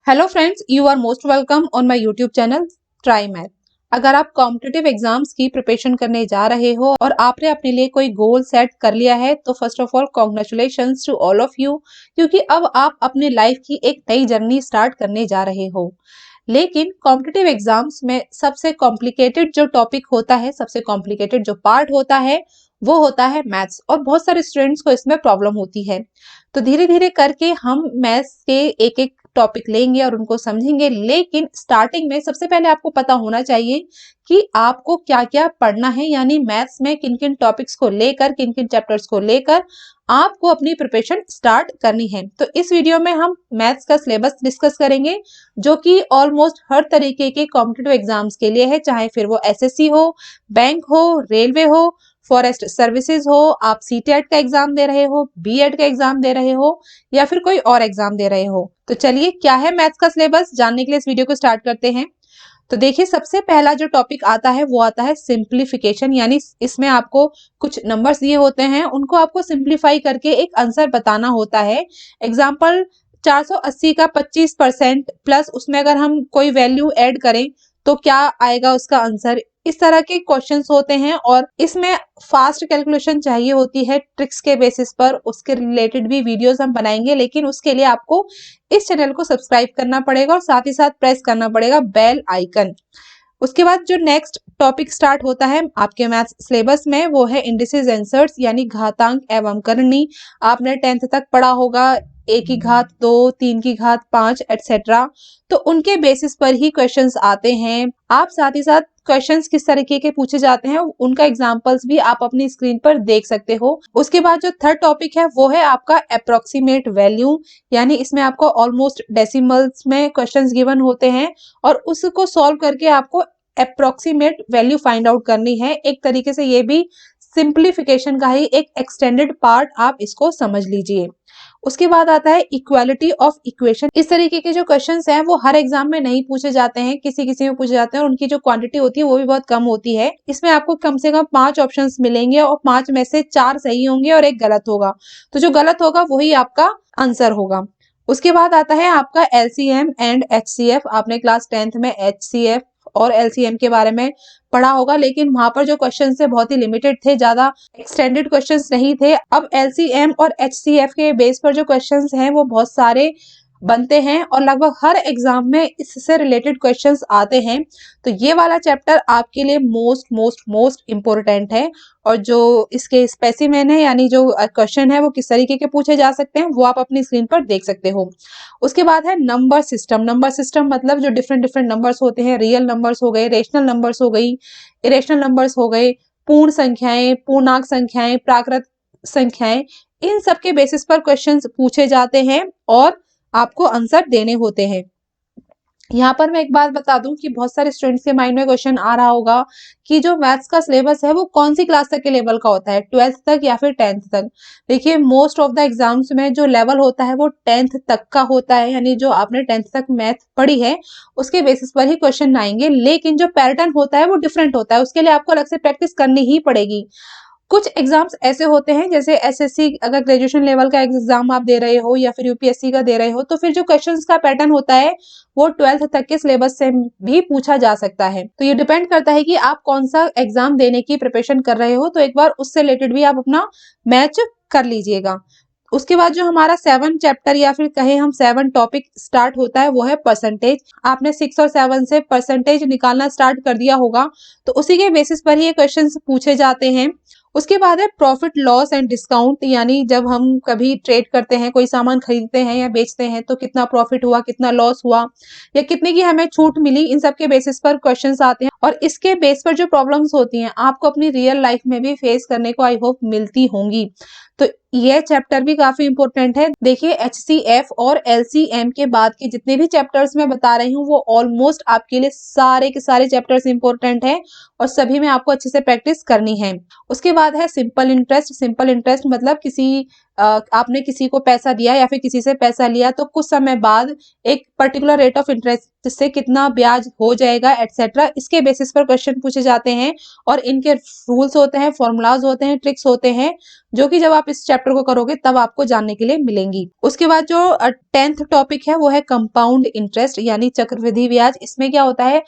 Hello friends, you are most welcome on my YouTube channel try math. अगर आप competitive exams की preparation करने जा रहे हो और आपने अपने लिए कोई गोल सेट कर लिया है तो first of all congratulations to all of you, क्योंकि अब आप अपनी लाइफ की एक नई जर्नी स्टार्ट करने जा रहे हो। लेकिन कॉम्पिटिटिव एग्जाम्स में सबसे कॉम्प्लिकेटेड जो टॉपिक होता है, सबसे कॉम्प्लिकेटेड जो पार्ट होता है वो होता है मैथ्स, और बहुत सारे स्टूडेंट्स को इसमें प्रॉब्लम होती है। तो धीरे धीरे करके हम मैथ्स के एक एक टॉपिक लेंगे और उनको समझेंगे। लेकिन स्टार्टिंग में सबसे पहले आपको पता होना चाहिए कि आपको क्या क्या पढ़ना है, यानी मैथ्स में किन किन टॉपिक्स को लेकर, किन किन चैप्टर्स को लेकर आपको अपनी प्रिपरेशन स्टार्ट करनी है। तो इस वीडियो में हम मैथ्स का सिलेबस डिस्कस करेंगे, जो कि ऑलमोस्ट हर तरीके के कॉम्पिटिटिव एग्जाम्स के लिए है, चाहे फिर वो एसएससी हो, बैंक हो, रेलवे हो, फॉरेस्ट सर्विसेज हो, आप सीटेट का एग्जाम दे रहे हो, बीएड का एग्जाम दे रहे हो, या फिर कोई और एग्जाम दे रहे हो। तो चलिए, क्या है मैथ्स का सिलेबस, जानने के लिए इस वीडियो को स्टार्ट करते हैं। तो देखिए, सबसे पहला जो टॉपिक आता है वो आता है सिंप्लीफिकेशन, यानी इसमें आपको कुछ नंबर्स दिए होते हैं, उनको आपको सिंप्लीफाई करके एक आंसर बताना होता है। एग्जाम्पल, 480 का 25% प्लस उसमें अगर हम कोई वैल्यू ऐड करें तो क्या आएगा उसका आंसर। इस तरह के क्वेश्चंस होते हैं और इसमें फास्ट कैलकुलेशन चाहिए होती है ट्रिक्स के बेसिस पर। उसके रिलेटेड भी वीडियोस हम बनाएंगे, लेकिन उसके लिए आपको इस चैनल को सब्सक्राइब करना पड़ेगा और साथ ही साथ प्रेस करना पड़ेगा बेल आइकन। उसके बाद जो नेक्स्ट टॉपिक स्टार्ट होता है आपके मैथ्स सिलेबस में वो है इंडिसेस आंसर्स, यानी घातांक एवं करनी। आपने 10th तक पढ़ा होगा, 1 की घात 2, 3 की घात 5 एटसेट्रा। तो उनके बेसिस पर ही क्वेश्चंस आते हैं। आप साथ ही साथ क्वेश्चंस किस तरीके के पूछे जाते हैं उनका एग्जांपल्स भी आप अपनी स्क्रीन पर देख सकते हो। उसके बाद जो थर्ड टॉपिक है वो है आपका अप्रोक्सीमेट वैल्यू, यानी इसमें आपको ऑलमोस्ट डेसिमल्स में क्वेश्चंस गिवन होते हैं और उसको सॉल्व करके आपको अप्रोक्सीमेट वैल्यू फाइंड आउट करनी है। एक तरीके से ये भी सिंप्लीफिकेशन का ही एक एक्सटेंडेड पार्ट, आप इसको समझ लीजिए। उसके बाद आता है इक्वालिटी ऑफ इक्वेशन। इस तरीके के जो क्वेश्चंस हैं वो हर एग्जाम में नहीं पूछे जाते हैं, किसी किसी में पूछे जाते हैं और उनकी जो क्वांटिटी होती है वो भी बहुत कम होती है। इसमें आपको कम से कम 5 ऑप्शंस मिलेंगे और 5 में से 4 सही होंगे और एक गलत होगा। तो जो गलत होगा वही आपका आंसर होगा। उसके बाद आता है आपका एलसीएम एंड एचसीएफ। आपने क्लास 10th में एचसीएफ और एलसीएम के बारे में पढ़ा होगा, लेकिन वहां पर जो क्वेश्चन थे बहुत ही लिमिटेड थे, ज्यादा एक्सटेंडेड क्वेश्चंस नहीं थे। अब एलसीएम और एचसीएफ के बेस पर जो क्वेश्चंस हैं वो बहुत सारे बनते हैं और लगभग हर एग्जाम में इससे रिलेटेड क्वेश्चंस आते हैं। तो ये वाला चैप्टर आपके लिए मोस्ट मोस्ट मोस्ट इम्पोर्टेंट है, और जो इसके स्पेसिमेन है, यानी जो क्वेश्चन है वो किस तरीके के पूछे जा सकते हैं वो आप अपनी स्क्रीन पर देख सकते हो। उसके बाद है नंबर सिस्टम। नंबर सिस्टम मतलब जो डिफरेंट डिफरेंट नंबर्स होते हैं, रियल नंबर्स हो गए, रेशनल नंबर्स हो गई, इरेशनल नंबर्स हो गए, पूर्ण संख्याएं, पूर्णांक संख्याएं, प्राकृत संख्याएं, इन सब के बेसिस पर क्वेश्चंस पूछे जाते हैं और आपको आंसर देने होते हैं। यहाँ पर मैं एक बात बता दूं कि बहुत सारे स्टूडेंट्स के माइंड में क्वेश्चन आ रहा होगा कि जो मैथ्स का सिलेबस है वो कौन सी क्लास तक के लेवल का होता है, 12th तक या फिर 10th तक। देखिए, मोस्ट ऑफ द एग्जाम्स में जो लेवल होता है वो 10th तक का होता है, यानी जो आपने 10th तक मैथ पढ़ी है उसके बेसिस पर ही क्वेश्चन आएंगे। लेकिन जो पैटर्न होता है वो डिफरेंट होता है, उसके लिए आपको अलग से प्रैक्टिस करनी ही पड़ेगी। कुछ एग्जाम्स ऐसे होते हैं, जैसे एसएससी, अगर ग्रेजुएशन लेवल का एग्जाम आप दे रहे हो या फिर यूपीएससी का दे रहे हो, तो फिर जो क्वेश्चंस का पैटर्न होता है वो 12th तक के सिलेबस से भी पूछा जा सकता है। तो ये डिपेंड करता है कि आप कौन सा एग्जाम देने की प्रिपरेशन कर रहे हो, तो एक बार उससे रिलेटेड भी आप अपना मैच कर लीजिएगा। उसके बाद जो हमारा 7 चैप्टर या फिर कहे हम 7 टॉपिक स्टार्ट होता है वो है परसेंटेज। आपने 6 और 7 से परसेंटेज निकालना स्टार्ट कर दिया होगा, तो उसी के बेसिस पर ही ये क्वेश्चन पूछे जाते हैं। उसके बाद है प्रॉफिट लॉस एंड डिस्काउंट, यानी जब हम कभी ट्रेड करते हैं, कोई सामान खरीदते हैं या बेचते हैं, तो कितना प्रॉफिट हुआ, कितना लॉस हुआ, या कितने की हमें छूट मिली, इन सब के बेसिस पर क्वेश्चंस आते हैं। और इसके बेस पर जो प्रॉब्लम्स होती हैं आपको अपनी रियल लाइफ में भी फेस करने को आई होप मिलती होंगी। तो यह चैप्टर भी काफी इंपॉर्टेंट है। देखिए, एचसीएफ और एलसीएम के बाद के जितने भी चैप्टर्स मैं बता रही हूँ वो ऑलमोस्ट आपके लिए सारे के सारे चैप्टर्स इंपॉर्टेंट हैं और सभी में आपको अच्छे से प्रैक्टिस करनी है। उसके बाद है सिंपल इंटरेस्ट। सिंपल इंटरेस्ट मतलब आपने किसी को पैसा दिया या फिर किसी से पैसा लिया, तो कुछ समय बाद एक पर्टिकुलर रेट ऑफ इंटरेस्ट से कितना ब्याज हो जाएगा एटसेट्रा, इसके बेसिस पर क्वेश्चन पूछे जाते हैं और इनके रूल्स होते हैं, फॉर्मूलाज होते हैं, ट्रिक्स होते हैं। जो कि जब आप इस चैप्टर को करोगे तब आपको जानने के लिए मिलेंगी। उसके बाद जो 10th टॉपिक है वो है कंपाउंड इंटरेस्ट यानी चक्रवृद्धि ब्याज। इसमें क्या होता है,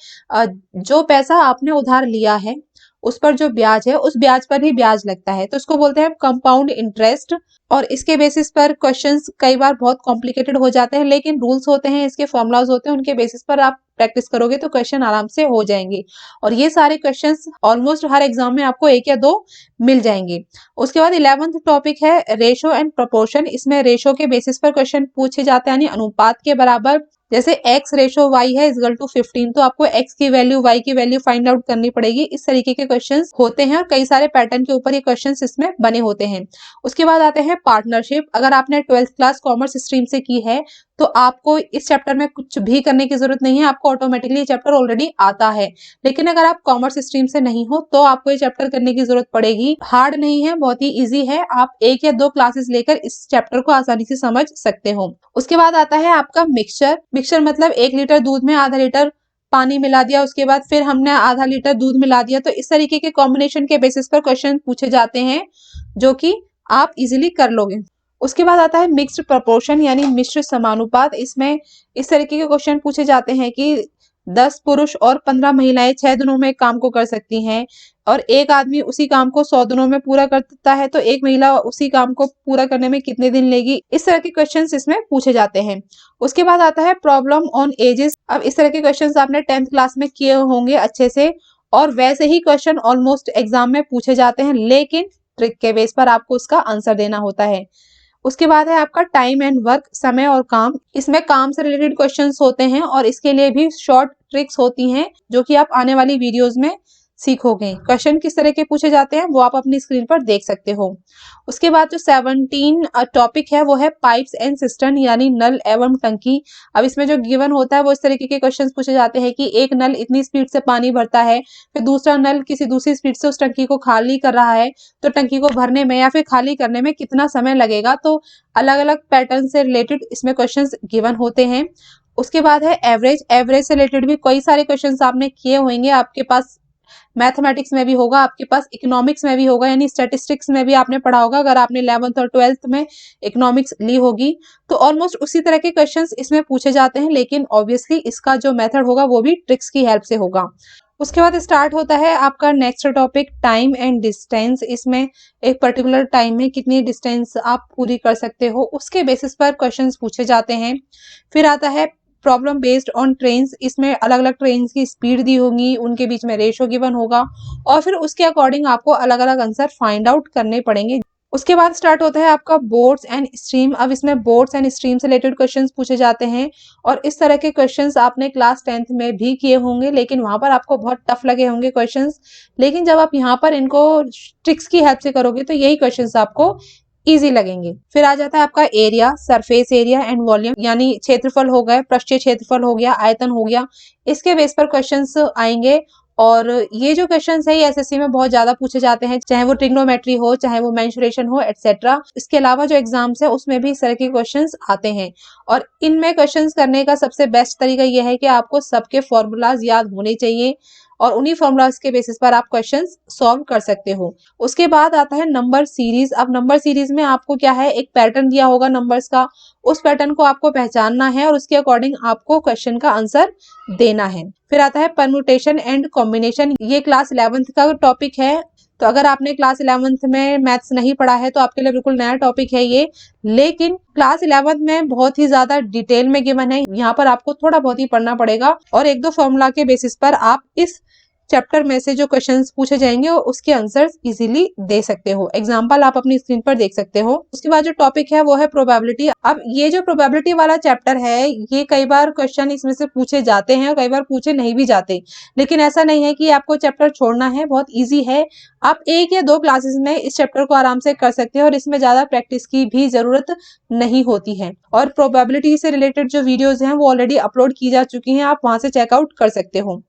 जो पैसा आपने उधार लिया है उस पर जो ब्याज है उस ब्याज पर ही ब्याज लगता है, तो इसको बोलते हैं कंपाउंड इंटरेस्ट। और इसके बेसिस पर क्वेश्चंस कई बार बहुत कॉम्प्लिकेटेड हो जाते हैं, लेकिन रूल्स होते हैं, इसके फॉर्मूलाज होते हैं, उनके बेसिस पर आप प्रैक्टिस करोगे तो क्वेश्चन आराम से हो जाएंगे। और ये सारे क्वेश्चंस ऑलमोस्ट हर एग्जाम में आपको 1 या 2 मिल जाएंगे। उसके बाद 11th टॉपिक है रेशो एंड प्रोपोर्शन। इसमें रेशो के बेसिस पर क्वेश्चन पूछे जाते हैं, यानी अनुपात के बराबर। जैसे x रेशो y है इक्वल टू 15, तो आपको x की वैल्यू y की वैल्यू फाइंड आउट करनी पड़ेगी। इस तरीके के क्वेश्चंस होते हैं और कई सारे पैटर्न के ऊपर ये क्वेश्चंस इसमें बने होते हैं। उसके बाद आते हैं पार्टनरशिप। अगर आपने 12th क्लास कॉमर्स स्ट्रीम से की है तो आपको इस चैप्टर में कुछ भी करने की जरूरत नहीं है, आपको ऑटोमेटिकली ये चैप्टर ऑलरेडी आता है। लेकिन अगर आप कॉमर्स स्ट्रीम से नहीं हो तो आपको ये चैप्टर करने की जरूरत पड़ेगी। हार्ड नहीं है, बहुत ही इजी है, आप 1 या 2 क्लासेस लेकर इस चैप्टर को आसानी से समझ सकते हो। उसके बाद आता है आपका मिक्सचर। मिक्सचर मतलब 1 लीटर दूध में आधा लीटर पानी मिला दिया, उसके बाद फिर हमने आधा लीटर दूध मिला दिया, तो इस तरीके के कॉम्बिनेशन के बेसिस पर क्वेश्चन पूछे जाते हैं जो कि आप इजीली कर लोगे। उसके बाद आता है मिक्स्ड प्रपोर्शन यानी मिश्र समानुपात। इसमें इस तरीके के क्वेश्चन पूछे जाते हैं कि 10 पुरुष और 15 महिलाएं 6 दिनों में काम को कर सकती हैं और एक आदमी उसी काम को 100 दिनों में पूरा करता है, तो एक महिला उसी काम को पूरा करने में कितने दिन लेगी। इस तरह के क्वेश्चंस इसमें पूछे जाते हैं। उसके बाद आता है प्रॉब्लम ऑन एजेस। अब इस तरह के क्वेश्चंस आपने 10th क्लास में किए होंगे अच्छे से, और वैसे ही क्वेश्चन ऑलमोस्ट एग्जाम में पूछे जाते हैं, लेकिन ट्रिक के बेस पर आपको उसका आंसर देना होता है। उसके बाद है आपका टाइम एंड वर्क, समय और काम। इसमें काम से रिलेटेड क्वेश्चंस होते हैं और इसके लिए भी शॉर्ट ट्रिक्स होती हैं जो कि आप आने वाली वीडियोस में सीखोगे। क्वेश्चन किस तरह के पूछे जाते हैं वो आप अपनी स्क्रीन पर देख सकते हो। उसके बाद जो 17 टॉपिक है वो है पाइप्स एंड सिस्टर्न यानी नल एवं टंकी। अब इसमें जो गिवन होता है वो इस तरीके के क्वेश्चंस पूछे जाते हैं कि एक नल इतनी स्पीड से पानी भरता है, फिर दूसरा नल किसी दूसरी स्पीड से उस टंकी को खाली कर रहा है, तो टंकी को भरने में या फिर खाली करने में कितना समय लगेगा। तो अलग अलग पैटर्न से रिलेटेड इसमें क्वेश्चंस गिवन होते हैं। उसके बाद है एवरेज। एवरेज से रिलेटेड भी कई सारे क्वेश्चंस आपने किए होंगे, आपके पास मैथमेटिक्स में भी होगा, आपके पास इकोनॉमिक्स में भी होगा, यानी स्टैटिस्टिक्स में भी आपने पढ़ा होगा अगर आपने 11th और 12th में इकोनॉमिक्स ली होगी। तो ऑलमोस्ट उसी तरह के क्वेश्चंस इसमें पूछे जाते हैं, लेकिन ऑब्वियसली इसका जो मेथड होगा वो भी ट्रिक्स की हेल्प से होगा। उसके बाद स्टार्ट होता है आपका next topic time and distance. इसमें एक पर्टिकुलर टाइम में कितनी डिस्टेंस आप पूरी कर सकते हो उसके बेसिस पर क्वेश्चंस पूछे जाते हैं। फिर आता है प्रॉब्लम बेस्ड ऑन ट्रेन्स। इसमें अलग अलग ट्रेन की स्पीड दी होगी, उनके बीच में रेशो गिवन होगा और फिर उसके अकॉर्डिंग आपको अलग अलग आंसर फाइंड आउट करने पड़ेंगे। उसके बाद स्टार्ट होता है आपका बोर्ड्स एंड स्ट्रीम। अब इसमें बोर्ड्स एंड स्ट्रीम से रिलेटेड क्वेश्चंस पूछे जाते हैं और इस तरह के क्वेश्चंस आपने क्लास 10th में भी किए होंगे, लेकिन वहां पर आपको बहुत टफ लगे होंगे क्वेश्चंस। लेकिन जब आप यहाँ पर इनको ट्रिक्स की हेल्प से करोगे तो यही क्वेश्चंस आपको इजी लगेंगे। फिर आ जाता है आपका area, surface area and volume, यानी क्षेत्रफल हो गए, पृष्ठीय क्षेत्रफल हो गया, आयतन हो गया। इसके बेस पर क्वेश्चंस आएंगे और ये जो क्वेश्चंस है ये एसएससी में बहुत ज्यादा पूछे जाते हैं, चाहे वो ट्रिग्नोमेट्री हो, चाहे वो मेंसुरेशन हो, एटसेट्रा। इसके अलावा जो एग्जाम्स है उसमें भी इस तरह के क्वेश्चंस आते हैं और इनमें क्वेश्चंस करने का सबसे बेस्ट तरीका ये है कि आपको सबके फॉर्मूलाज याद होने चाहिए और उन्हीं फॉर्मूलाज के बेसिस पर आप क्वेश्चंस सॉल्व कर सकते हो। उसके बाद आता है नंबर सीरीज। अब नंबर सीरीज में आपको क्या है, एक पैटर्न दिया होगा नंबर्स का, उस पैटर्न को आपको पहचानना है और उसके अकॉर्डिंग आपको क्वेश्चन का आंसर देना है। फिर आता है परम्यूटेशन एंड कॉम्बिनेशन। ये क्लास 11th का टॉपिक है, तो अगर आपने क्लास 11th में मैथ्स नहीं पढ़ा है तो आपके लिए बिल्कुल नया टॉपिक है ये, लेकिन क्लास 11th में बहुत ही ज्यादा डिटेल में गिवन है। यहाँ पर आपको थोड़ा बहुत ही पढ़ना पड़ेगा और 1-2 फॉर्मूला के बेसिस पर आप इस चैप्टर में से जो क्वेश्चंस पूछे जाएंगे उसके आंसर्स इजीली दे सकते हो। एग्जांपल आप अपनी स्क्रीन पर देख सकते हो। उसके बाद जो टॉपिक है वो है प्रोबेबिलिटी। अब ये जो प्रोबेबिलिटी वाला चैप्टर है ये कई बार क्वेश्चन इसमें से पूछे जाते हैं और कई बार पूछे नहीं भी जाते, लेकिन ऐसा नहीं है कि आपको चैप्टर छोड़ना है, बहुत ईजी है। आप 1 या 2 क्लासेस में इस चैप्टर को आराम से कर सकते हैं और इसमें ज्यादा प्रैक्टिस की भी जरूरत नहीं होती है। और प्रोबेबिलिटी से रिलेटेड जो वीडियोज हैं वो ऑलरेडी अपलोड की जा चुकी हैं, आप वहां से चेकआउट कर सकते हो।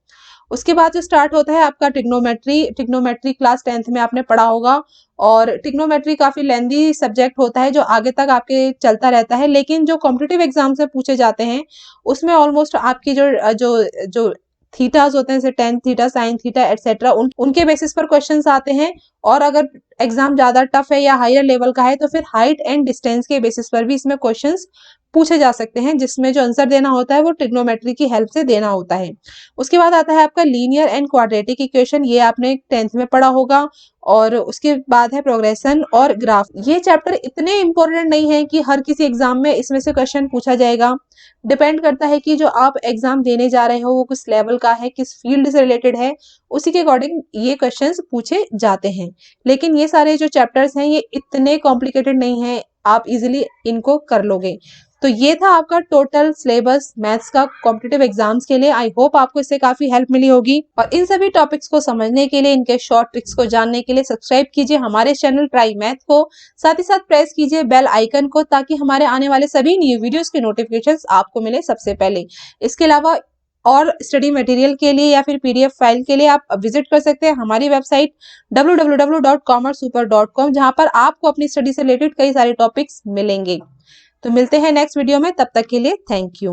उसके बाद जो स्टार्ट होता है आपका ट्रिग्नोमेट्री। ट्रिग्नोमेट्री क्लास 10th में आपने पढ़ा होगा और ट्रिग्नोमेट्री काफी लेंदी सब्जेक्ट होता है जो आगे तक आपके चलता रहता है, लेकिन जो कॉम्पिटिटिव एग्जाम से पूछे जाते हैं उसमें ऑलमोस्ट आपकी जो थीटास होते हैं, जैसे tan theta, sine theta etcetera, उनके बेसिस पर क्वेश्चंस आते हैं। और अगर एग्जाम ज्यादा टफ है या हायर लेवल का है तो फिर हाइट एंड डिस्टेंस के बेसिस पर भी इसमें क्वेश्चंस पूछे जा सकते हैं, जिसमें जो आंसर देना होता है वो ट्रिग्नोमेट्री की हेल्प से देना होता है। उसके बाद आता है आपका लीनियर एंड क्वाड्रेटिक इक्वेशन, ये आपने 10th में पढ़ा होगा। और उसके बाद है प्रोग्रेशन और ग्राफ। ये चैप्टर इतने इंपॉर्टेंट नहीं है कि हर किसी एग्जाम में इसमें से क्वेश्चन पूछा जाएगा। डिपेंड करता है कि जो आप एग्जाम देने जा रहे हो वो किस लेवल का है, किस फील्ड से रिलेटेड है, उसी के अकॉर्डिंग ये क्वेश्चंस पूछे जाते हैं। लेकिन ये सारे जो चैप्टर्स हैं ये इतने कॉम्प्लिकेटेड नहीं है, आप इजीली इनको कर लोगे। तो ये था आपका टोटल सिलेबस मैथ्स का कॉम्पिटिटिव एग्जाम्स के लिए। आई होप आपको इससे काफी हेल्प मिली होगी। और इन सभी टॉपिक्स को समझने के लिए, इनके शॉर्ट ट्रिक्स को जानने के लिए सब्सक्राइब कीजिए हमारे चैनल ट्राई मैथ को। साथ ही साथ प्रेस कीजिए बेल आइकन को, ताकि हमारे आने वाले सभी न्यू वीडियोस के नोटिफिकेशंस आपको मिले सबसे पहले। इसके अलावा और स्टडी मटेरियल के लिए या फिर पीडीएफ फाइल के लिए आप विजिट कर सकते हैं हमारी वेबसाइट www.commercesuper.com, जहां पर आपको अपनी स्टडी से रिलेटेड कई सारे टॉपिक्स मिलेंगे। तो मिलते हैं नेक्स्ट वीडियो में, तब तक के लिए थैंक यू।